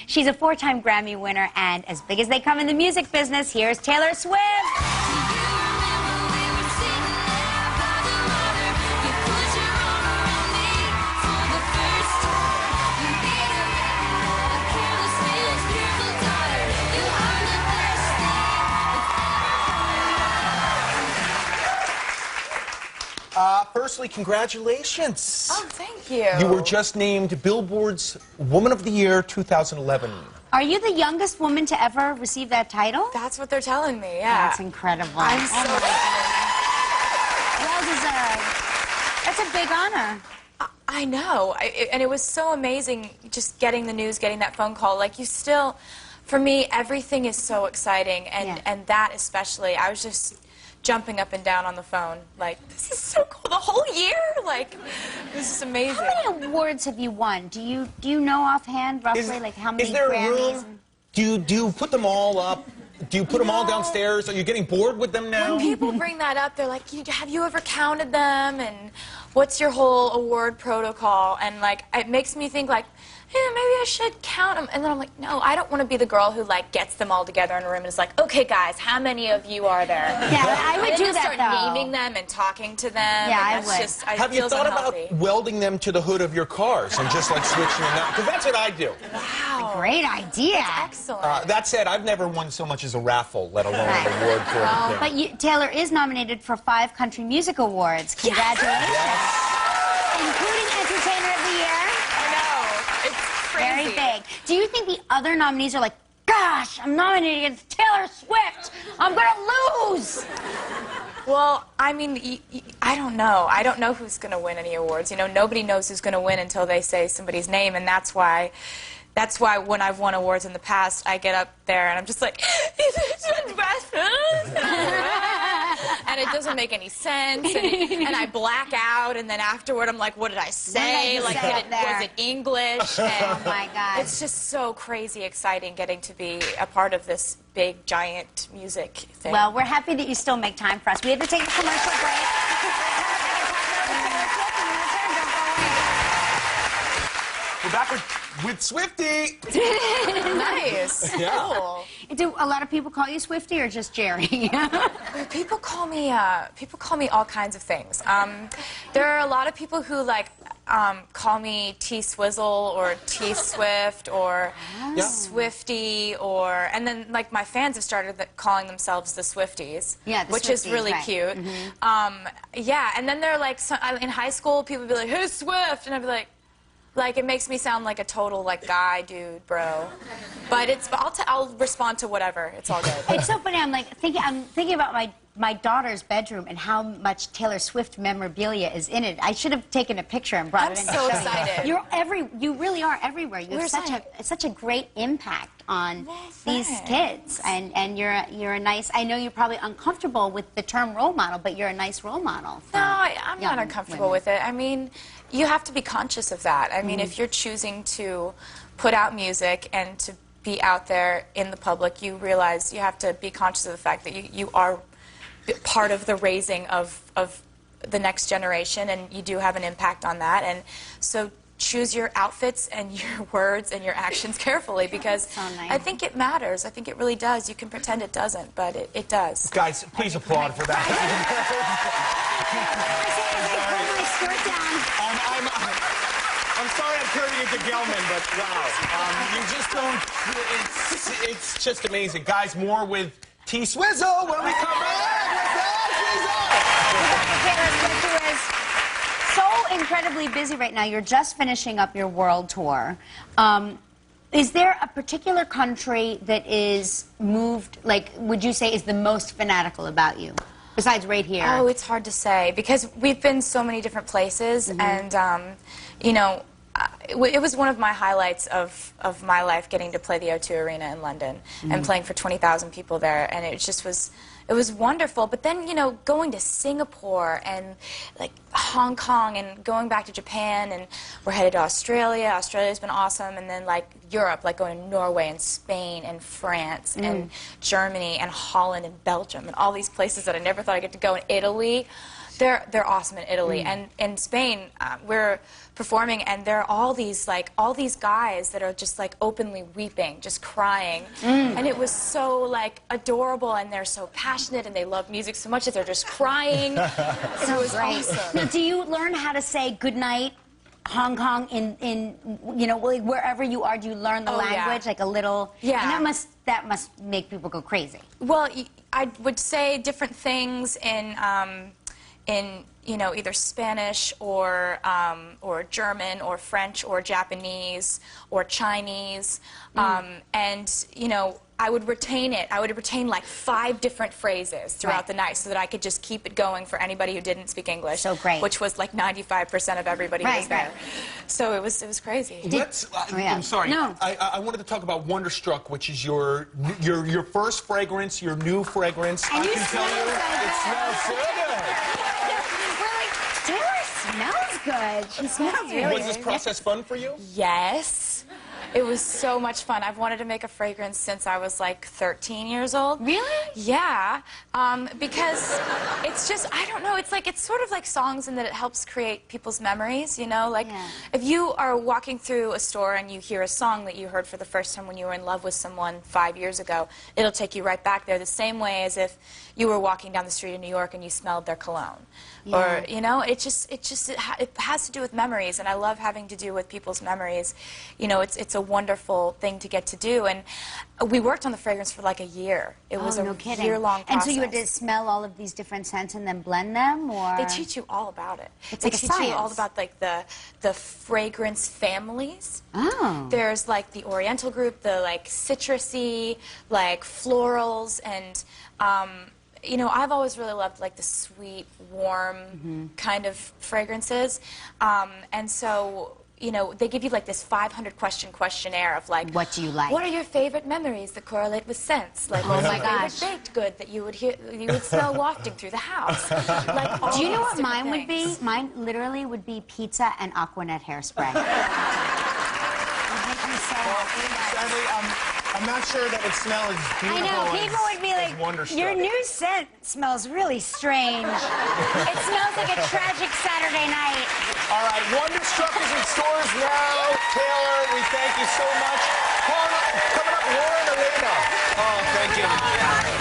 She's a 4-time Grammy winner and as big as they come in the music business. Here's Taylor Swift. Firstly, congratulations. Oh, thank you. You were just named Billboard's Woman of the Year 2011. Are you the youngest woman to ever receive that title? That's what they're telling me, yeah. That's incredible. I'm so well deserved. That's a big honor. I know. And it was so amazing just getting the news, getting that phone call. Like, you still, for me, everything is so exciting. And that especially, I was just jumping up and down on the phone, like, this is so cool, the whole year, like, this is amazing. How many awards have you won? Do you know offhand, roughly, like how many is there Grammys? room? Do you put them all up? Do you put them all downstairs? Are you getting bored with them now? When people bring that up, they're like, have you ever counted them? And what's your whole award protocol? And, like, it makes me think, like, yeah, maybe I should count them. And then I'm like, no, I don't want to be the girl who, like, gets them all together in a room and is like, okay, guys, how many of you are there? Yeah, I would do that, start naming them and talking to them. Yeah, and I would. Just, Have you thought about welding them to the hood of your cars and just, like, switching them out? Because that's what I do. Wow. Great idea. That's excellent. That said, I've never won so much as a raffle, let alone an award for anything. But Taylor is nominated for 5 Country Music Awards. Congratulations. Yes. Including Entertainer of the Year. I know. It's crazy. Very big. Do you think the other nominees are like, gosh, I'm nominated against Taylor Swift. I'm going to lose. Well, I mean, I don't know. I don't know who's going to win any awards. You know, nobody knows who's going to win until they say somebody's name, and that's why when I've won awards in the past, I get up there and I'm just like, and it doesn't make any sense, and I black out, and then afterward I'm like, what did I say? Like, was it English? And oh my God. It's just so crazy exciting getting to be a part of this big, giant music thing. Well, we're happy that you still make time for us. We have to take a commercial break. We're back with Swiftie. Nice. Yeah. Cool. Do a lot of people call you Swiftie or just Jerry? People call me all kinds of things. There are a lot of people who call me T Swizzle or T Swift or Swiftie, and then like my fans have started calling themselves the Swifties, which Swifties, is really cute. Yeah, and then they're like, in high school, people would be like, "Who's Swift?" and I'd be like, it makes me sound like a total, like, guy, dude, bro. But I'll respond to whatever. It's all good. It's so funny. I'm thinking about my daughter's bedroom and how much Taylor Swift memorabilia is in it. I should have taken a picture and brought it in. I'm so excited. You really are everywhere. You have such a great impact on these kids, and you're a nice. I know you're probably uncomfortable with the term role model, but you're a nice role model. No, I'm not uncomfortable with it. I mean, you have to be conscious of that. I mean, if you're choosing to put out music and to be out there in the public, you realize you have to be conscious of the fact that you are part of the raising of the next generation, and you do have an impact on that. And so choose your outfits and your words and your actions carefully, because I think it matters. I think it really does. You can pretend it doesn't, but it does. Guys, please applaud for that. I'm sorry I'm turning into Gelman, but wow. You just don't, it's just amazing. Guys, more with T Swizzle when we come back. Taylor Swift is so incredibly busy right now. You're just finishing up your world tour. Is there a particular country that is moved, like, would you say is the most fanatical about you? Besides right here. Oh, it's hard to say, because we've been so many different places, and, you know, it was one of my highlights of my life, getting to play the O2 Arena in London and playing for 20,000 people there, and it just was, it was wonderful. But then, you know, going to Singapore and like Hong Kong and going back to Japan, and we're headed to Australia. Australia's been awesome, and then like Europe, like going to Norway and Spain and France and Germany and Holland and Belgium and all these places that I never thought I'd get to go, in Italy. They're awesome in Italy, and in Spain we're performing, and there are all these guys that are just like openly weeping, just crying, and it was so like adorable, and they're so passionate, and they love music so much that they're just crying. So it was awesome. Now, do you learn how to say good night, Hong Kong, in you know, like wherever you are? Do you learn the language like a little? Yeah. And that must make people go crazy. Well, I would say different things in you know, either Spanish or German or French or Japanese or Chinese, and you know, I would retain it. I would retain like 5 different phrases throughout the night so that I could just keep it going for anybody who didn't speak English. So great. Which was like 95% of everybody who was there. So it was crazy. I'm sorry. No. I wanted to talk about Wonderstruck, which is your first fragrance, your new fragrance. And I you can tell smell you, so it smells so good. Taylor smells good. She smells really Was this process fun for you? Yes. It was so much fun. I've wanted to make a fragrance since I was like 13 years old. Really? Yeah. Because it's just, I don't know, it's sort of like songs in that it helps create people's memories, you know? Like, if you are walking through a store and you hear a song that you heard for the first time when you were in love with someone 5 years ago, it'll take you right back there the same way as if you were walking down the street in New York and you smelled their cologne. Or, you know, it has to do with memories, and I love having to do with people's memories. You know, it's a wonderful thing to get to do, and we worked on the fragrance for like a year. It was a year-long process. And so you had to smell all of these different scents and then blend them, or? They teach you all about it. It's they like a teach you all science. about like the fragrance families. Oh. There's like the Oriental group, the like citrusy, like florals, and you know, I've always really loved like the sweet, warm kind of fragrances, and so, you know, they give you like this 500-question questionnaire of like, what do you like? What are your favorite memories that correlate with scents? Like, Oh what's my your gosh. favorite baked good that you would smell wafting through the house? Like, all Do you know these what different mine would be? things. Mine literally would be pizza and Aquanet hairspray. Sadly, I'm not sure that would smell as I beautiful know, people would be like, Wonderstruck. your new scent smells really strange. It smells like a tragic Saturday night. All right, Wonderstruck is in stores now. Taylor, we thank you so much. Coming up, Lauren Elena. Oh, thank you.